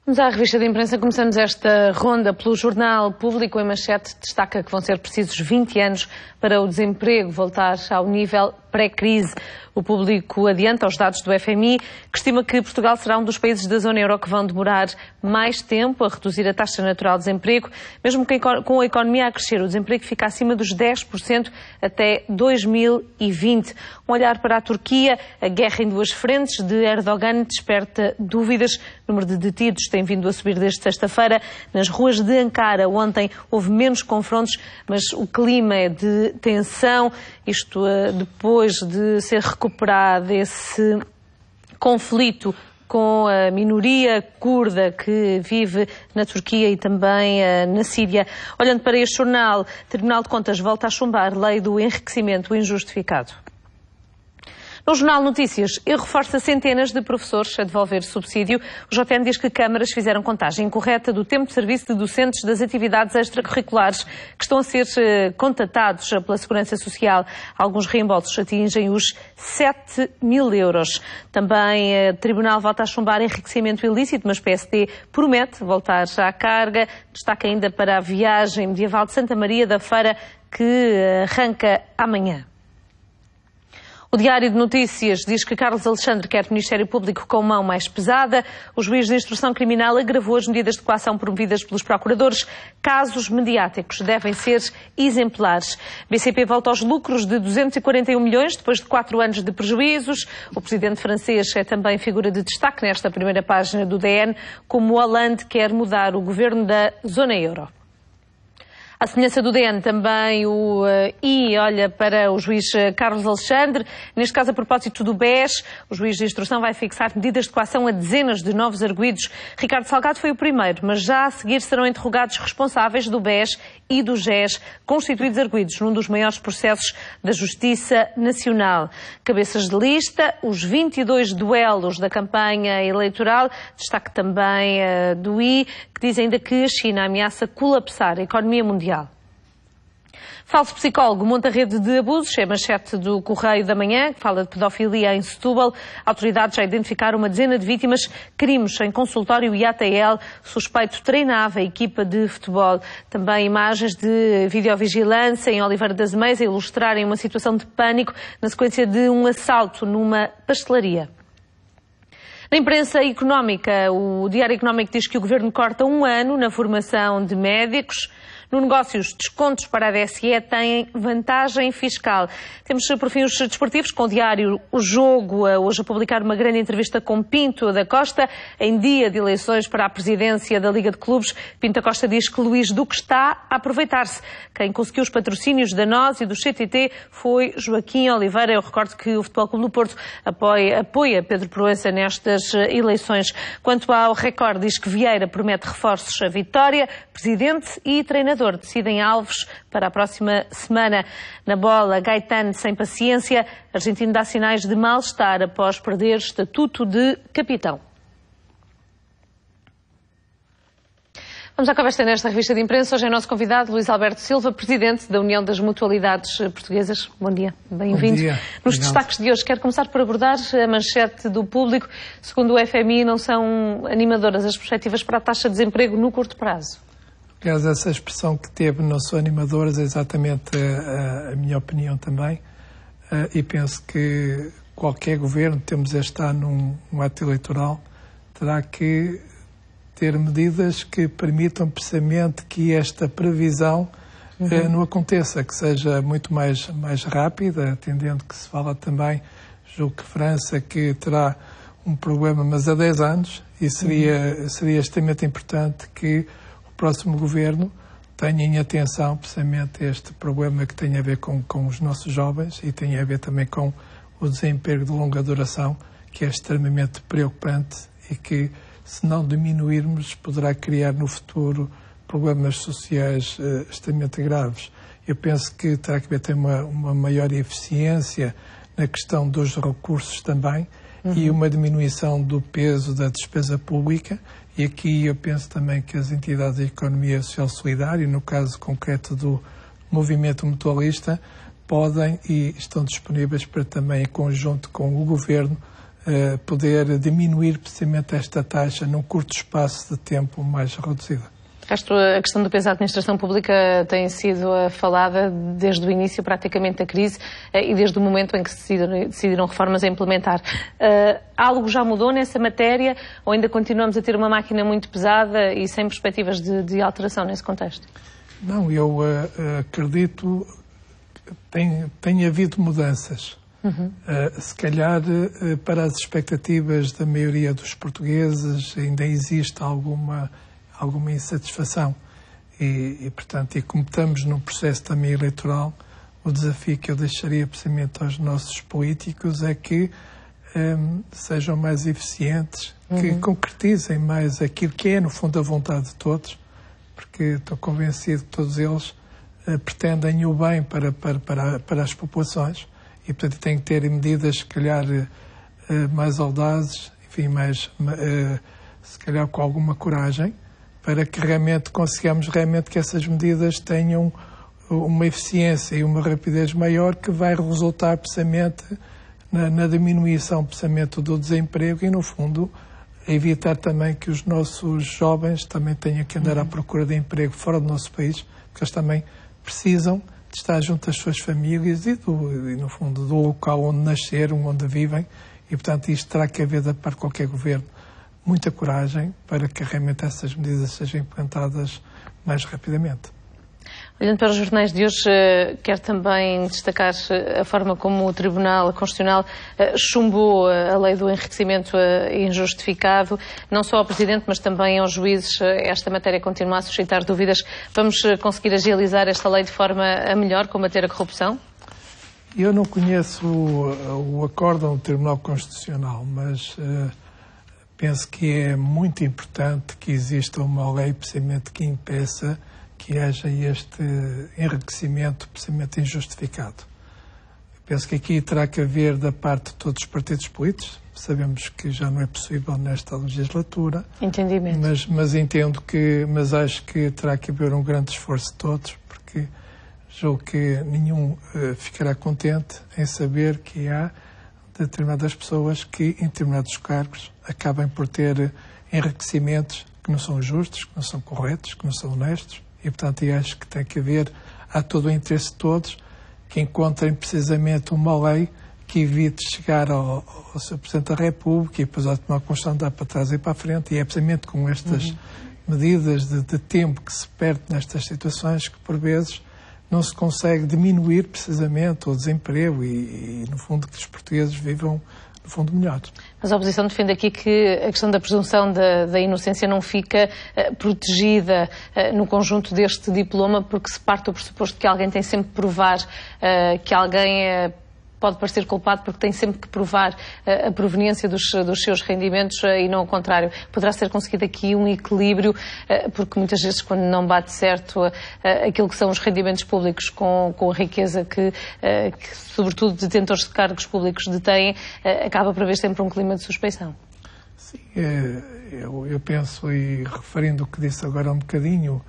Vamos à revista de imprensa. Começamos esta ronda pelo Jornal Público. Em manchete destaca que vão ser precisos 20 anos para o desemprego voltar ao nível pré-crise. O Público adianta os dados do FMI, que estima que Portugal será um dos países da zona euro que vão demorar mais tempo a reduzir a taxa natural de desemprego. Mesmo que com a economia a crescer, o desemprego fica acima dos 10% até 2020. Um olhar para a Turquia, a guerra em duas frentes de Erdogan desperta dúvidas. O número de detidos tem vindo a subir desde sexta-feira. Nas ruas de Ankara, ontem, houve menos confrontos, mas o clima é de tensão. Isto depois de ser recuperado esse conflito com a minoria curda que vive na Turquia e também na Síria. Olhando para este jornal, o Tribunal de Contas volta a chumbar a lei do enriquecimento injustificado. No Jornal Notícias, erro força centenas de professores a devolver subsídio. O JN diz que câmaras fizeram contagem incorreta do tempo de serviço de docentes das atividades extracurriculares que estão a ser contatados pela Segurança Social. Alguns reembolsos atingem os 7 mil euros. Também o Tribunal volta a chumbar enriquecimento ilícito, mas PSD promete voltar à carga. Destaca ainda para a viagem medieval de Santa Maria da Feira que arranca amanhã. O Diário de Notícias diz que Carlos Alexandre quer Ministério Público com mão mais pesada. O juiz de instrução criminal agravou as medidas de coação promovidas pelos procuradores. Casos mediáticos devem ser exemplares. BCP volta aos lucros de 241 milhões depois de 4 anos de prejuízos. O presidente francês é também figura de destaque nesta primeira página do DN, como Hollande quer mudar o governo da zona euro. À semelhança do DN, também o I olha para o juiz Carlos Alexandre. Neste caso, a propósito do BES, o juiz de instrução vai fixar medidas de coação a dezenas de novos arguidos. Ricardo Salgado foi o primeiro, mas já a seguir serão interrogados responsáveis do BES e do GES, constituídos arguidos num dos maiores processos da Justiça Nacional. Cabeças de lista, os 22 duelos da campanha eleitoral, destaque também do I, que diz ainda que a China ameaça colapsar a economia mundial. Falso psicólogo monta rede de abusos, é a manchete do Correio da Manhã, que fala de pedofilia em Setúbal. Autoridades já identificaram uma dezena de vítimas, crimes em consultório e ATL. Suspeito treinava a equipa de futebol. Também imagens de videovigilância em Oliveira das Meias a ilustrarem uma situação de pânico na sequência de um assalto numa pastelaria. Na imprensa económica, o Diário Económico diz que o Governo corta 1 ano na formação de médicos. No Negócios, descontos para a DSE têm vantagem fiscal. Temos, por fim, os desportivos, com o Diário O Jogo, hoje a publicar uma grande entrevista com Pinto da Costa, em dia de eleições para a presidência da Liga de Clubes. Pinto da Costa diz que Luís Duque está a aproveitar-se. Quem conseguiu os patrocínios da NOS e do CTT foi Joaquim Oliveira. Eu recordo que o Futebol Clube do Porto apoia Pedro Proença nestas eleições. Quanto ao Record, diz que Vieira promete reforços a Vitória, presidente e treinador decidem alvos para a próxima semana. Na bola, Gaetano sem paciência. Argentino dá sinais de mal-estar após perder estatuto de capitão. Vamos à conversa nesta revista de imprensa. Hoje é nosso convidado Luís Alberto Silva, presidente da União das Mutualidades Portuguesas. Bom dia, bem-vindo. Nos destaques de hoje, quero começar por abordar a manchete do Público. Segundo o FMI, não são animadoras as perspectivas para a taxa de desemprego no curto prazo. Aliás, essa expressão que teve não são animadoras é exatamente a minha opinião também, e penso que qualquer governo, temos este ano um ato eleitoral, terá que ter medidas que permitam precisamente que esta previsão não aconteça, que seja muito mais rápida, atendendo que se fala também, julgo que França, que terá um problema, mas há 10 anos, e seria extremamente importante que o próximo governo tenha em atenção precisamente este problema que tem a ver com os nossos jovens e tem a ver também com o desemprego de longa duração, que é extremamente preocupante e que, se não diminuirmos, poderá criar no futuro problemas sociais extremamente graves. Eu penso que terá que haver também uma maior eficiência na questão dos recursos também e uma diminuição do peso da despesa pública. E aqui eu penso também que as entidades da economia social solidária, no caso concreto do movimento mutualista, podem e estão disponíveis para também, em conjunto com o Governo, poder diminuir precisamente esta taxa num curto espaço de tempo mais reduzido. A questão do peso da administração pública tem sido falada desde o início praticamente da crise e desde o momento em que se decidiram reformas a implementar. Algo já mudou nessa matéria ou ainda continuamos a ter uma máquina muito pesada e sem perspectivas de alteração nesse contexto? Não, eu acredito que tem havido mudanças. Se calhar, para as expectativas da maioria dos portugueses, ainda existe alguma insatisfação. Portanto, como estamos num processo também eleitoral, o desafio que eu deixaria precisamente aos nossos políticos é que sejam mais eficientes, que concretizem mais aquilo que é, no fundo, a vontade de todos, porque estou convencido que todos eles pretendem o bem para as populações. E, portanto, tem que ter medidas, se calhar, mais audazes, enfim, se calhar com alguma coragem, para que realmente consigamos que essas medidas tenham uma eficiência e uma rapidez maior que vai resultar precisamente na diminuição precisamente do desemprego e, no fundo, evitar também que os nossos jovens também tenham que andar à procura de emprego fora do nosso país, porque eles também precisam de estar junto às suas famílias e no fundo, do local onde nasceram, onde vivem, e, portanto, isto terá que haver da parte de qualquer governo muita coragem para que realmente essas medidas sejam implementadas mais rapidamente. Olhando para os jornais de hoje, quero também destacar a forma como o Tribunal Constitucional chumbou a lei do enriquecimento injustificado, não só ao Presidente, mas também aos juízes. Esta matéria continua a suscitar dúvidas. Vamos conseguir agilizar esta lei de forma a melhor combater a corrupção? Eu não conheço o acórdão do Tribunal Constitucional, mas penso que é muito importante que exista uma lei precisamente que impeça que haja este enriquecimento precisamente injustificado. Penso que aqui terá que haver da parte de todos os partidos políticos. Sabemos que já não é possível nesta legislatura. Entendimento. Mas acho que terá que haver um grande esforço de todos, porque julgo que nenhum ficará contente em saber que há determinadas pessoas que, em determinados cargos, acabem por ter enriquecimentos que não são justos, que não são corretos, que não são honestos. E, portanto, eu acho que tem que haver, há todo o interesse de todos, que encontrem precisamente uma lei que evite chegar ao Sr. Presidente da República e depois ao Tribunal Constitucional andar para trás e para a frente. E é precisamente com estas medidas de tempo que se perde nestas situações que, por vezes, não se consegue diminuir precisamente o desemprego e no fundo, que os portugueses vivam no fundo, melhor. Mas a oposição defende aqui que a questão da presunção da inocência não fica protegida no conjunto deste diploma, porque se parte do pressuposto que alguém tem sempre que provar que alguém pode parecer culpado porque tem sempre que provar a proveniência dos seus rendimentos e não o contrário. Poderá ser conseguido aqui um equilíbrio, porque muitas vezes quando não bate certo aquilo que são os rendimentos públicos com a riqueza que sobretudo detentores de cargos públicos detêm, acaba por haver sempre um clima de suspeição. Sim, eu penso, e referindo o que disse agora um bocadinho,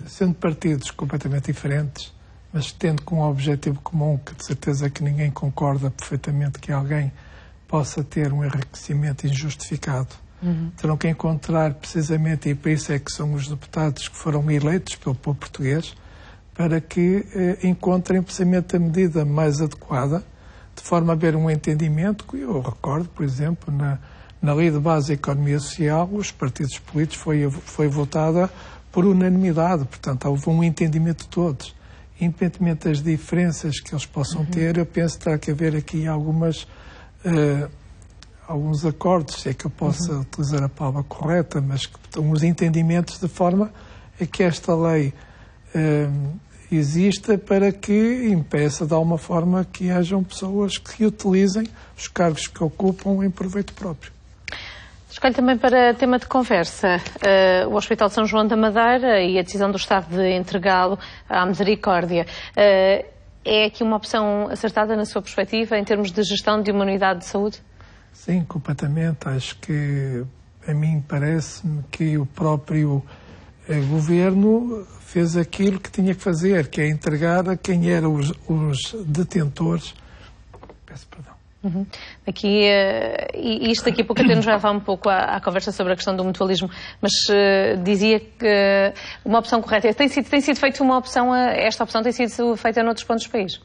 sendo partidos completamente diferentes, mas tendo com um objetivo comum, que de certeza que ninguém concorda perfeitamente que alguém possa ter um enriquecimento injustificado. Terão que encontrar precisamente, e para isso é que são os deputados que foram eleitos pelo povo português, para que encontrem precisamente a medida mais adequada, de forma a haver um entendimento, que eu recordo, por exemplo, na Lei de Base da Economia Social, os partidos políticos foi votada por unanimidade, portanto houve um entendimento de todos. Independentemente das diferenças que eles possam ter, eu penso que terá que haver aqui alguns acordos, se é que eu possa utilizar a palavra correta, mas uns entendimentos de forma a que esta lei exista para que impeça de alguma forma que hajam pessoas que utilizem os cargos que ocupam em proveito próprio. Escolho também para tema de conversa o Hospital de São João da Madeira e a decisão do Estado de entregá-lo à Misericórdia. É aqui uma opção acertada na sua perspectiva em termos de gestão de uma unidade de saúde? Sim, completamente. Acho que, a mim parece-me que o próprio Governo fez aquilo que tinha que fazer, que é entregar a quem eram os detentores. Peço perdão. Isto daqui a pouco até nos vai levar um pouco à conversa sobre a questão do mutualismo, mas dizia que uma opção correta tem sido feita uma opção, esta opção tem sido feita noutros pontos do país?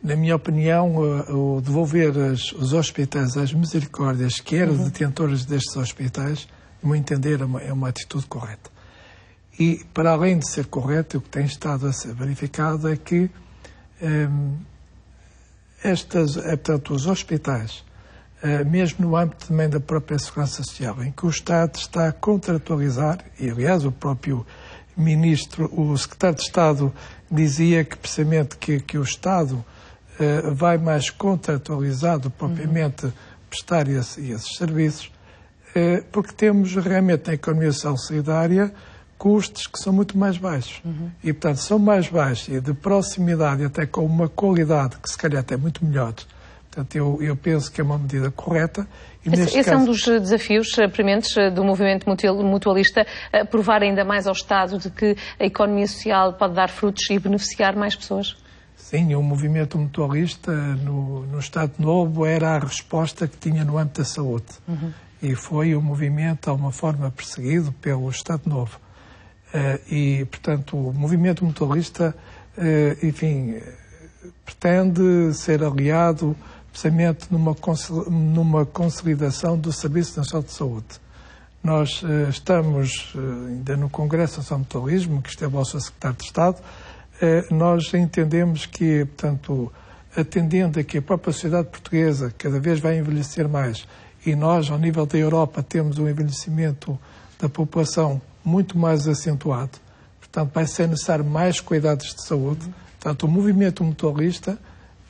Na minha opinião, o devolver os hospitais às misericórdias, que eram detentores destes hospitais, no meu entender, é uma atitude correta. E, para além de ser correto, o que tem estado a ser verificado é que portanto, os hospitais, mesmo no âmbito também da própria Segurança Social, em que o Estado está a contratualizar, e aliás o próprio Ministro, o Secretário de Estado dizia que precisamente que o Estado vai mais contratualizado propriamente prestar esses serviços, porque temos realmente na economia social solidária custos que são muito mais baixos. E, portanto, são mais baixos e de proximidade, até com uma qualidade que se calhar até é muito melhor. Portanto, eu penso que é uma medida correta. E esse é um dos desafios prementes do movimento mutualista, provar ainda mais ao Estado de que a economia social pode dar frutos e beneficiar mais pessoas? Sim, o movimento mutualista no Estado Novo era a resposta que tinha no âmbito da saúde. E foi um movimento, de alguma forma, perseguido pelo Estado Novo. E, portanto, o movimento mutualista, enfim, pretende ser aliado precisamente numa consolidação do Serviço Nacional de Saúde. Nós estamos ainda no Congresso Nacional do Mutualismo, que esteve ao seu Secretário de Estado. Nós entendemos que, portanto, atendendo a que a própria sociedade portuguesa cada vez vai envelhecer mais e nós, ao nível da Europa, temos um envelhecimento da população muito mais acentuado. Portanto, vai ser necessário mais cuidados de saúde. Portanto, o movimento mutualista,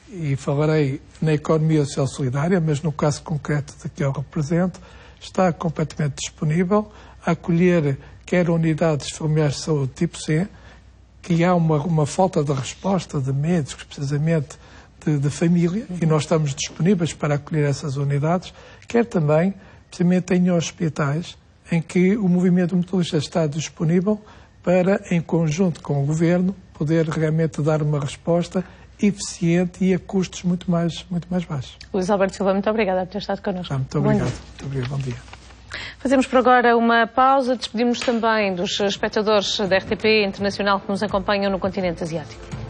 e falarei na economia social solidária, mas no caso concreto de que eu represento, está completamente disponível a acolher quer unidades familiares de saúde tipo C, que há uma falta de resposta de médicos, precisamente de família, e nós estamos disponíveis para acolher essas unidades, quer também, precisamente em hospitais, em que o movimento mutualista está disponível para, em conjunto com o Governo, poder realmente dar uma resposta eficiente e a custos muito mais baixos. Luís Alberto Silva, muito obrigada por ter estado connosco. Muito obrigado. Muito obrigado. Bom dia. Fazemos por agora uma pausa. Despedimos também dos espectadores da RTP Internacional que nos acompanham no continente asiático.